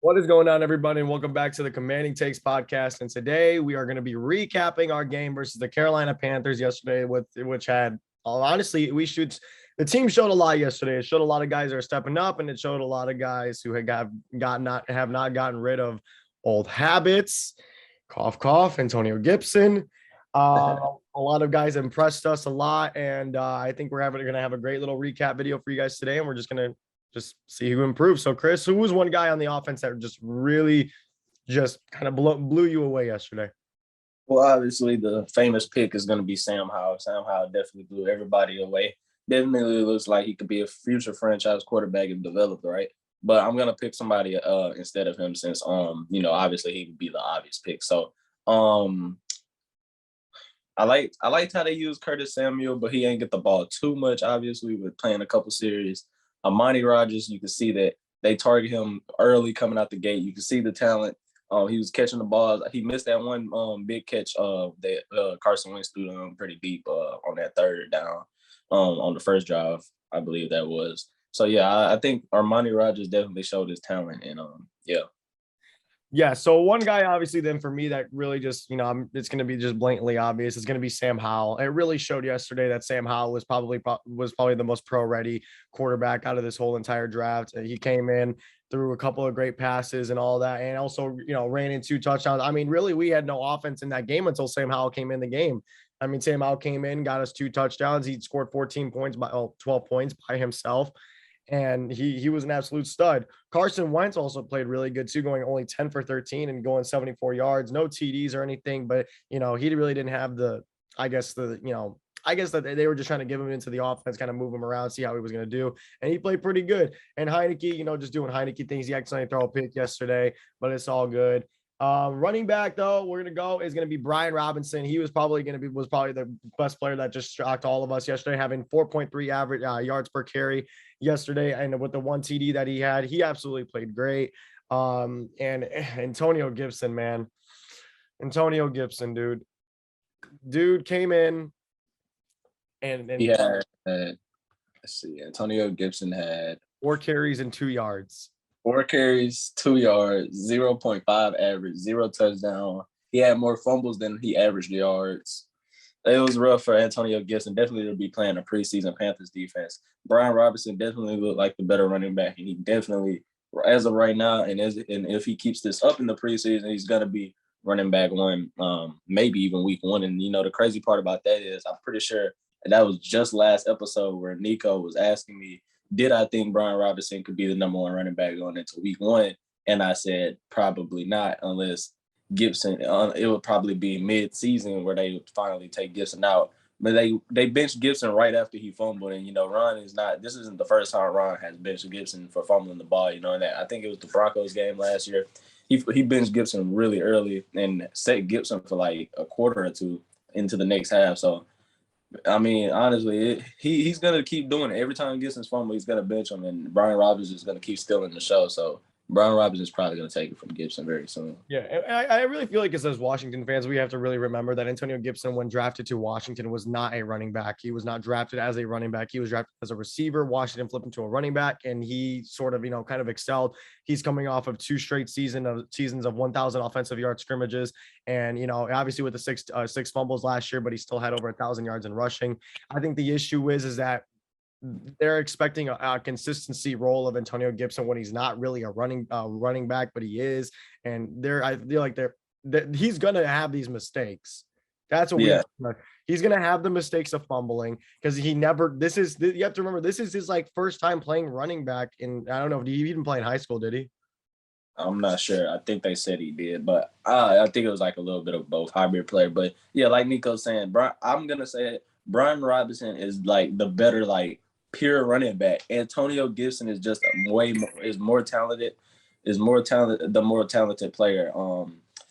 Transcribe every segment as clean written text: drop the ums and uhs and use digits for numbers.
What is going on, everybody, and welcome back to the Commanding Takes podcast. And today we are going to be recapping our game versus the Carolina Panthers yesterday, which had honestly the team showed a lot yesterday. It showed a lot of guys that are stepping up, and it showed a lot of guys who have not gotten rid of old habits. Cough, cough. Antonio Gibson. A lot of guys impressed us a lot, and I think we're going to have a great little recap video for you guys today, and we're just going to see who improves. So, Chris, who was one guy on the offense that just really just kind of blew you away yesterday? Well, obviously, the famous pick is going to be Sam Howell. Sam Howell definitely blew everybody away. Definitely looks like he could be a future franchise quarterback if developed right. But I'm going to pick somebody instead of him since, obviously he would be the obvious pick. So, I liked how they used Curtis Samuel, but he ain't get the ball too much, obviously, with playing a couple series. Amani Rodgers, you can see that they target him early coming out the gate. You can see the talent. He was catching the balls. He missed that one big catch that Carson Wentz threw him pretty deep on that third down on the first drive, I believe that was. So, yeah, I think Armani Rodgers definitely showed his talent. And, yeah. Yeah, so one guy, obviously, then for me that really just, it's going to be just blatantly obvious. It's going to be Sam Howell. It really showed yesterday that Sam Howell was probably the most pro-ready quarterback out of this whole entire draft. He came in, threw a couple of great passes and all that, and also, ran in 2 touchdowns. I mean, really, we had no offense in that game until Sam Howell came in the game. I mean, Sam Howell came in, got us 2 touchdowns. He scored 12 points by himself. And he was an absolute stud. Carson Wentz also played really good too, going only 10 for 13 and going 74 yards, no TDs or anything. But, he really didn't have I guess that they were just trying to give him into the offense, kind of move him around, see how he was going to do. And he played pretty good. And Heineke, just doing Heineke things. He accidentally threw a pick yesterday, but it's all good. Running back, though, we're going to be Brian Robinson. He was probably the best player that just shocked all of us yesterday, having 4.3 average yards per carry yesterday. And with the 1 TD that he had, he absolutely played great. And Antonio Gibson, man. Antonio Gibson, dude came in and he had, let's see, Antonio Gibson had 4 carries and 2 yards. 4 carries, 2 yards, 0.5 average, 0 touchdown. He had more fumbles than he averaged yards. It was rough for Antonio Gibson. Definitely to be playing a preseason Panthers defense. Brian Robinson definitely looked like the better running back, and he definitely, as of right now, and if he keeps this up in the preseason, he's going to be running back 1, maybe even week 1. And, the crazy part about that is I'm pretty sure that was just last episode where Nico was asking me, did I think Brian Robinson could be the number 1 running back going into week 1? And I said, probably not, unless Gibson, it would probably be mid-season where they would finally take Gibson out. But they benched Gibson right after he fumbled. And, this isn't the first time Ron has benched Gibson for fumbling the ball. That I think it was the Broncos game last year. He benched Gibson really early and set Gibson for like a quarter or 2 into the next half. So, I mean, honestly, he's going to keep doing it. Every time Gibson's fumble, he's going to bench him, and Brian Robinson is going to keep stealing the show. So Brian Robinson is probably going to take it from Gibson very soon. Yeah, I really feel like as Washington fans, we have to really remember that Antonio Gibson, when drafted to Washington, was not a running back. He was not drafted as a running back. He was drafted as a receiver. Washington flipped him to a running back, and he sort of, kind of excelled. He's coming off of 2 straight seasons of 1,000 offensive yard scrimmages, and obviously with the 6 fumbles last year, but he still had over 1,000 yards in rushing. I think the issue is that they're expecting a consistency role of Antonio Gibson when he's not really a running back, but he is. And I feel like he's going to have these mistakes. That's what he's going to have the mistakes of fumbling because you have to remember, this is his first time playing running back. And I don't know, did he even play in high school? Did he? I'm not sure. I think they said he did, but I think it was like a little bit of both, hybrid player. But yeah, like Nico's saying, I'm going to say it. Brian Robinson is like the better, pure running back. Antonio Gibson is just the more talented player.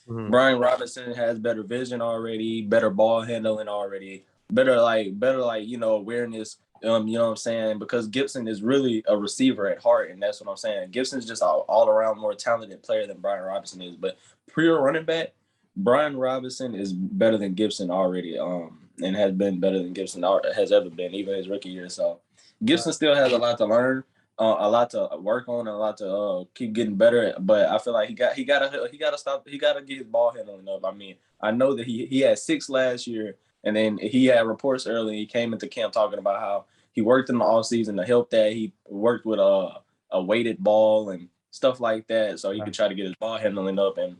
Brian Robinson has better vision already, better ball handling already, better awareness. You know what I'm saying? Because Gibson is really a receiver at heart, and that's what I'm saying. Gibson's just an all-around more talented player than Brian Robinson is. But pure running back, Brian Robinson is better than Gibson already, and has been better than Gibson has ever been, even his rookie year. So Gibson still has a lot to learn. a lot to work on and a lot to keep getting better. But I feel like he gotta get his ball handling up. I mean, I know that he had 6 last year, and then he had reports early. He came into camp talking about how he worked in the offseason to help that. He worked with a weighted ball and stuff like that, so he could try to get his ball handling up. And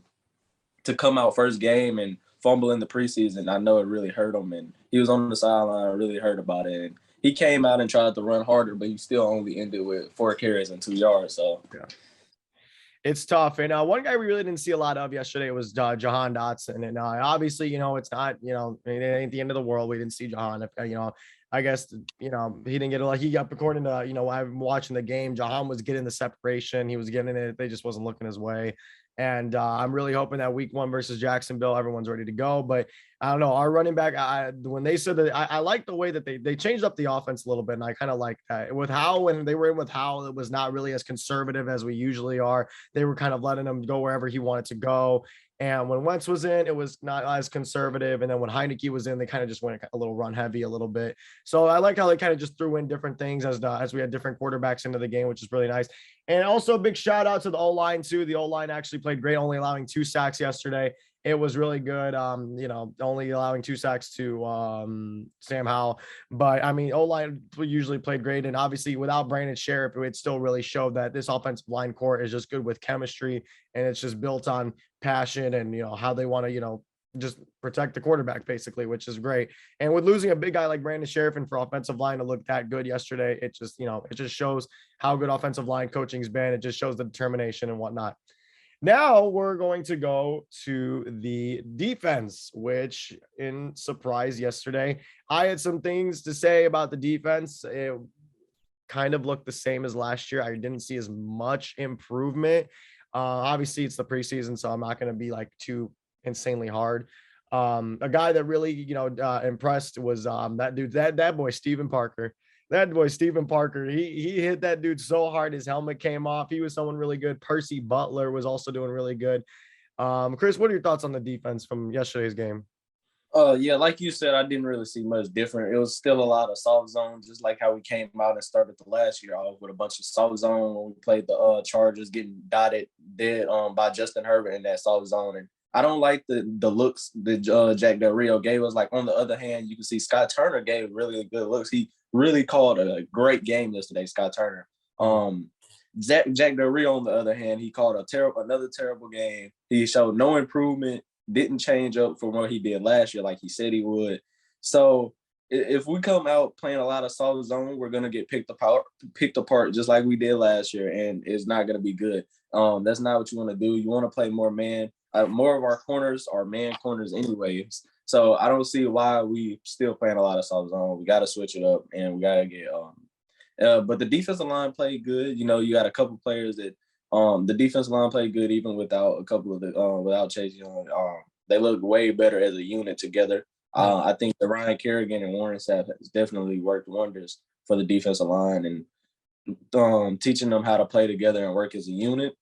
to come out first game and fumble in the preseason, I know it really hurt him. And he was on the sideline, really hurt about it. And he came out and tried to run harder, but he still only ended with 4 carries and 2 yards. So yeah, it's tough. And one guy we really didn't see a lot of yesterday was Jahan Dotson. And obviously, it's not, it ain't the end of the world. We didn't see Jahan. I guess, he didn't get he got, according to, I'm watching the game, Jahan was getting the separation. He was getting it. They just wasn't looking his way. And I'm really hoping that week 1 versus Jacksonville, everyone's ready to go. But I don't know. Our running back, when they said that, I like the way that they changed up the offense a little bit. And I kind of like that. With Howell, when they were in with Howell, it was not really as conservative as we usually are. They were kind of letting him go wherever he wanted to go. And when Wentz was in, it was not as conservative. And then when Heineke was in, they kind of just went a little run heavy a little bit. So I like how they kind of just threw in different things as we had different quarterbacks into the game, which is really nice. And also a big shout out to the O-line too. The O-line actually played great, only allowing 2 sacks yesterday. It was really good. Only allowing 2 sacks to Sam Howell. But I mean, O-line usually played great. And obviously without Brandon Sheriff, it still really showed that this offensive line core is just good with chemistry, and it's just built on passion and, how they want to, just protect the quarterback basically, which is great. And with losing a big guy like Brandon Sheriff and for offensive line to look that good yesterday, it just, it just shows how good offensive line coaching's been. It just shows the determination and whatnot. Now we're going to go to the defense, which in surprise yesterday, I had some things to say about the defense. It kind of looked the same as last year. I didn't see as much improvement. Obviously it's the preseason, so I'm not going to be like too insanely hard. A guy that really, impressed was that dude, that boy, Stephen Parker. That boy, Stephen Parker, he hit that dude so hard his helmet came off. He was someone really good. Percy Butler was also doing really good. Chris, what are your thoughts on the defense from yesterday's game? Yeah, like you said, I didn't really see much different. It was still a lot of soft zones, just like how we came out and started the last year off with a bunch of soft zone when we played the Chargers, getting dotted dead by Justin Herbert in that soft zone. And I don't like the looks that Jack Del Rio gave us. Like, on the other hand, you can see Scott Turner gave really good looks. He really called a great game yesterday, Scott Turner. Jack Del Rio, on the other hand, he called another terrible game. He showed no improvement, didn't change up from what he did last year like he said he would. So if we come out playing a lot of soft zone, we're going to get picked apart just like we did last year, and it's not going to be good. That's not what you want to do. You want to play more man. More of our corners are man corners anyways. So I don't see why we still playing a lot of soft zone. We got to switch it up, and we got to get but the defensive line played good. You got a couple players that the defensive line played good even without a couple of the without Chase Young. They look way better as a unit together. I think the Ryan Kerrigan and Warren Sapp has definitely worked wonders for the defensive line and teaching them how to play together and work as a unit.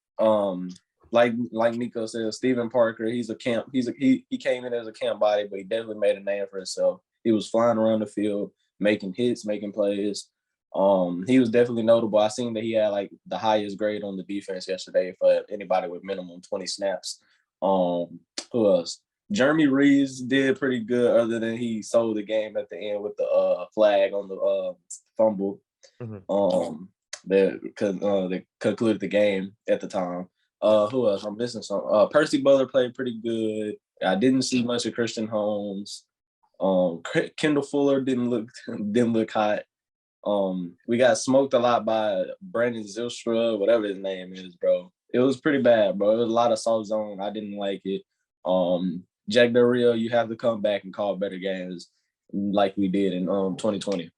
Like Nico said, Stephen Parker, he came in as a camp body, but he definitely made a name for himself. He was flying around the field, making hits, making plays. He was definitely notable. I seen that he had like the highest grade on the defense yesterday for anybody with minimum 20 snaps. Who else? Jeremy Reeves did pretty good, other than he sold the game at the end with the flag on the fumble. That concluded the game at the time. Who else? I'm missing some. Percy Butler played pretty good. I didn't see much of Christian Holmes. Kendall Fuller didn't look hot. We got smoked a lot by Brandon Zylstra, whatever his name is, bro. It was pretty bad, bro. It was a lot of soft zone. I didn't like it. Jack Del Rio, you have to come back and call better games like we did in 2020.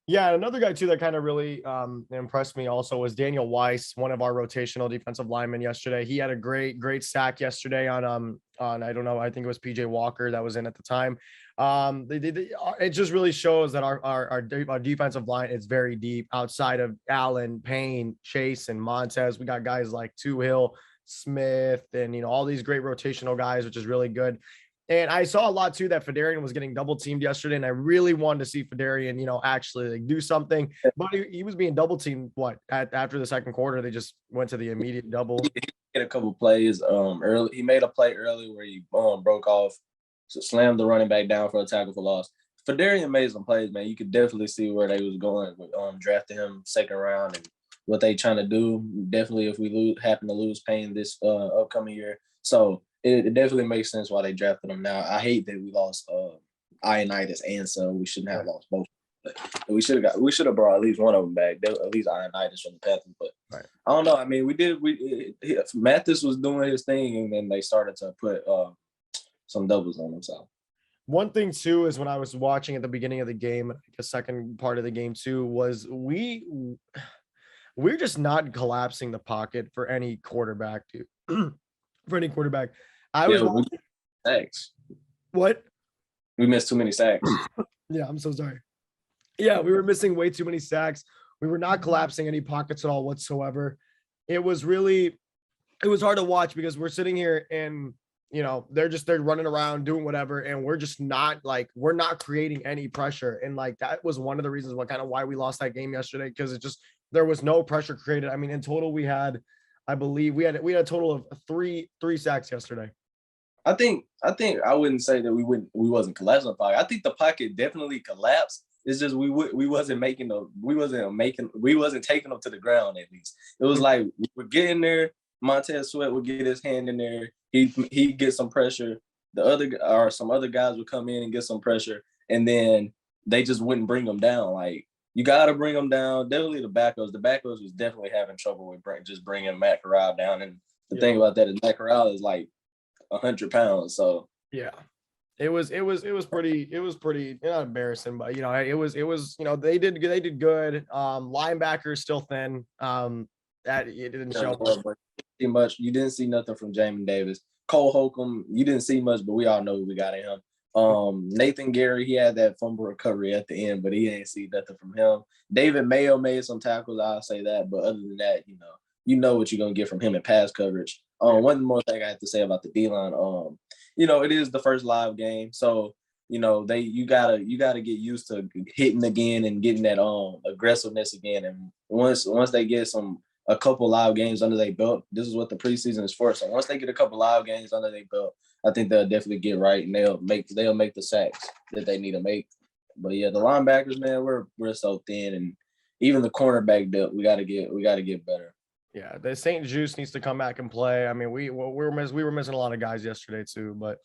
Yeah, another guy too that kind of really impressed me also was Daniel Weiss, one of our rotational defensive linemen yesterday. He had a great sack yesterday on I don't know, I think it was PJ Walker that was in at the time. It just really shows that our defensive line is very deep. Outside of Allen, Payne, Chase, and Montez, we got guys like Hill, Smith, and all these great rotational guys, which is really good. And I saw a lot too that Fedarian was getting double teamed yesterday, and I really wanted to see Fedarian, actually like do something. But he was being double teamed. After the second quarter, they just went to the immediate double. He made a couple plays early. He made a play early where he broke off, so slammed the running back down for a tackle for loss. Fedarian made some plays, man. You could definitely see where they was going with drafting him second round and what they trying to do. Definitely, if we happen to lose Payne this upcoming year, so it definitely makes sense why they drafted him now. I hate that we lost Ionitis and so we shouldn't have lost both. But we should have brought at least one of them back. At least Ionitis from the Panthers. But right. I don't know. I mean, Mathis was doing his thing, and then they started to put some doubles on himself. One thing too is when I was watching at the beginning of the game, the second part of the game too, was we're just not collapsing the pocket for any quarterback, dude. For any quarterback. I was watching sacks. What? We missed too many sacks. Yeah, I'm so sorry. Yeah, we were missing way too many sacks. We were not collapsing any pockets at all whatsoever. It was hard to watch because we're sitting here and they're running around doing whatever, and we're just not creating any pressure. And like that was one of the reasons why we lost that game yesterday, because there was no pressure created. I mean, in total we had, I believe we had a total of three sacks yesterday. I think I wouldn't say that we wasn't collapsing the pocket. I think the pocket definitely collapsed. It's just we wasn't taking them to the ground. At least it was like we're getting there. Montez Sweat would get his hand in there. He get some pressure. Some other guys would come in and get some pressure, and then they just wouldn't bring them down. Like, you got to bring them down. Definitely the backers. The backers was definitely having trouble with just bringing Matt Corral down. And the thing about that is Matt Corral is like 100 pounds. So yeah, it was pretty not embarrassing, but it was they did good. Linebackers still thin. That it didn't show much. You didn't see nothing from Jamin Davis. Cole Holcomb, you didn't see much, but we all know we got in him. Nathan Gary, he had that fumble recovery at the end, but he ain't see nothing from him. David Mayo made some tackles, I'll say that, but other than that, you know what you're gonna get from him in pass coverage. One more thing I have to say about the D-line, it is the first live game, so you gotta get used to hitting again and getting that aggressiveness again. And once they get a couple live games under their belt, this is what the preseason is for. So once they get a couple live games under their belt, I think they'll definitely get right and they'll make the sacks that they need to make. But yeah, the linebackers, man, we're so thin, and even the cornerback depth, we gotta get better. Yeah, the St. Juice needs to come back and play. I mean, we were missing a lot of guys yesterday too, but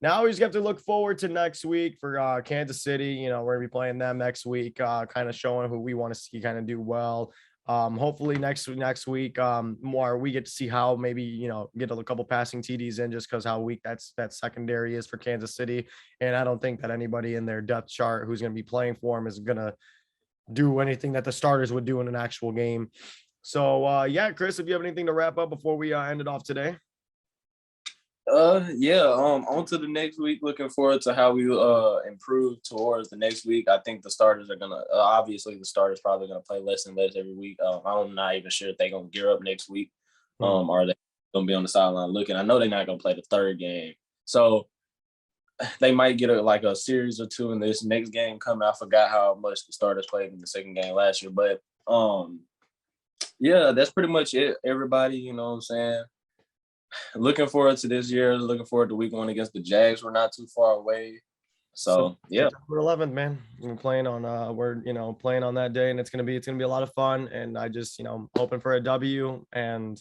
now we just have to look forward to next week for Kansas City. We're gonna be playing them next week, kind of showing who we want to see kind of do well. Hopefully next week, more we get to see how maybe get a couple passing TDs in, just because how weak that secondary is for Kansas City, and I don't think that anybody in their depth chart who's going to be playing for them is going to do anything that the starters would do in an actual game. So yeah, Chris, if you have anything to wrap up before we end it off today. On to the next week. Looking forward to how we improve towards the next week. I think the starters are gonna obviously the starters probably gonna play less and less every week. I'm not even sure if they're gonna gear up next week. Or they gonna be on the sideline looking. I know they're not gonna play the third game, so they might get a series or two in this next game coming. I forgot how much the starters played in the second game last year, but yeah, that's pretty much it. Everybody, you know what I'm saying? Looking forward to this year. Looking forward to week 1 against the Jags. We're not too far away. So yeah, September 11th, man. We're playing on playing on that day, and it's gonna be a lot of fun. And I just hoping for a W. And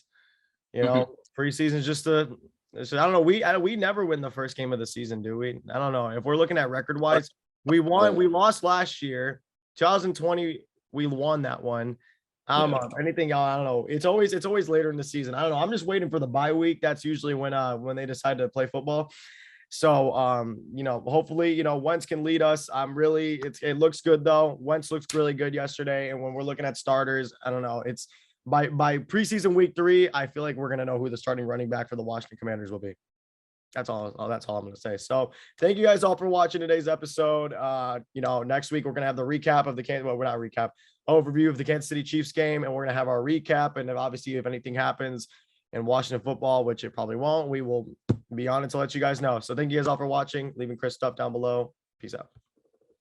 preseason is just I don't know. We never win the first game of the season, do we? I don't know. If we're looking at record wise, we lost last year. 2020, we won that one. Anything else, I don't know. It's always later in the season. I don't know. I'm just waiting for the bye week. That's usually when they decide to play football. So hopefully, Wentz can lead us. It looks good though. Wentz looks really good yesterday. And when we're looking at starters, I don't know. It's by preseason week 3, I feel like we're gonna know who the starting running back for the Washington Commanders will be. That's all I'm gonna say. So thank you guys all for watching today's episode. Next week we're gonna have the recap of overview of the Kansas City Chiefs game, and we're gonna have our recap. And then obviously, if anything happens in Washington football, which it probably won't, we will be on it to let you guys know. So thank you guys all for watching. Leaving Chris stuff down below. Peace out.